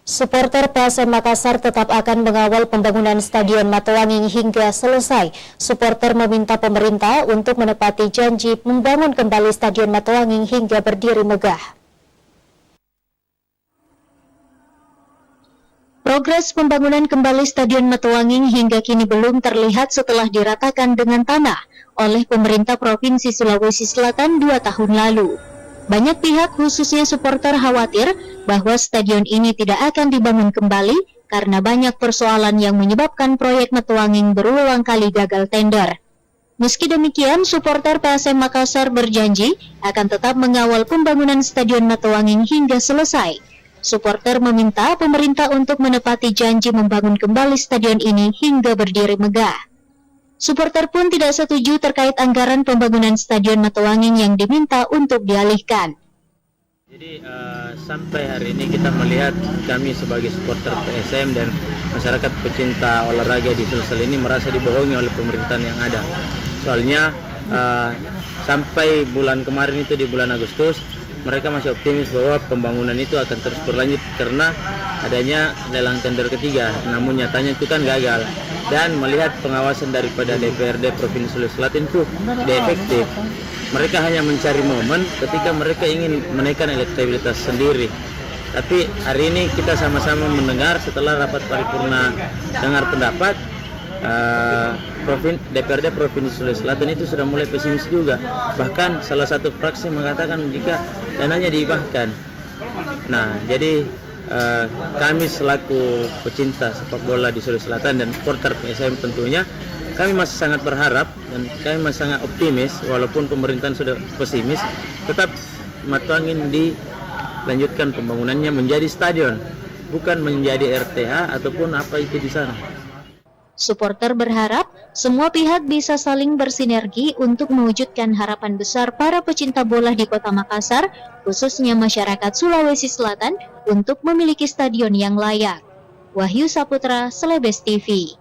Supporter PSM Makassar tetap akan mengawal pembangunan Stadion Matoanging hingga selesai. Supporter meminta pemerintah untuk menepati janji membangun kembali Stadion Matoanging hingga berdiri megah. Progres pembangunan kembali Stadion Matoanging hingga kini belum terlihat setelah diratakan dengan tanah oleh pemerintah Provinsi Sulawesi Selatan 2 tahun lalu. Banyak pihak khususnya supporter khawatir bahwa stadion ini tidak akan dibangun kembali karena banyak persoalan yang menyebabkan proyek Matoanging berulang kali gagal tender. Meski demikian, supporter PSM Makassar berjanji akan tetap mengawal pembangunan Stadion Matoanging hingga selesai. Supporter meminta pemerintah untuk menepati janji membangun kembali stadion ini hingga berdiri megah. Supporter pun tidak setuju terkait anggaran pembangunan Stadion Matoanging yang diminta untuk dialihkan. Jadi sampai hari ini kita melihat kami sebagai supporter PSM dan masyarakat pecinta olahraga di Sulsel ini merasa dibohongi oleh pemerintahan yang ada. Soalnya sampai bulan kemarin itu di bulan Agustus mereka masih optimis bahwa pembangunan itu akan terus berlanjut karena adanya lelang tender ketiga, namun nyatanya itu kan gagal. Dan melihat pengawasan daripada DPRD Provinsi Sulawesi Selatan itu tidak efektif. Mereka hanya mencari momen ketika mereka ingin menaikkan elektabilitas sendiri. Tapi hari ini kita sama-sama mendengar setelah rapat paripurna dengar pendapat, DPRD Provinsi Sulawesi Selatan itu sudah mulai pesimis juga. Bahkan salah satu fraksi mengatakan jika dananya dihibahkan. Nah, jadi kami selaku pecinta sepak bola di Sulawesi Selatan dan supporter PSM tentunya kami masih sangat berharap dan kami masih sangat optimis walaupun pemerintahan sudah pesimis, tetap Matoanging dilanjutkan pembangunannya menjadi stadion, bukan menjadi RTH ataupun apa itu di sana. Supporter berharap semua pihak bisa saling bersinergi untuk mewujudkan harapan besar para pecinta bola di Kota Makassar, khususnya masyarakat Sulawesi Selatan, untuk memiliki stadion yang layak. Wahyu Saputra, Celebes TV.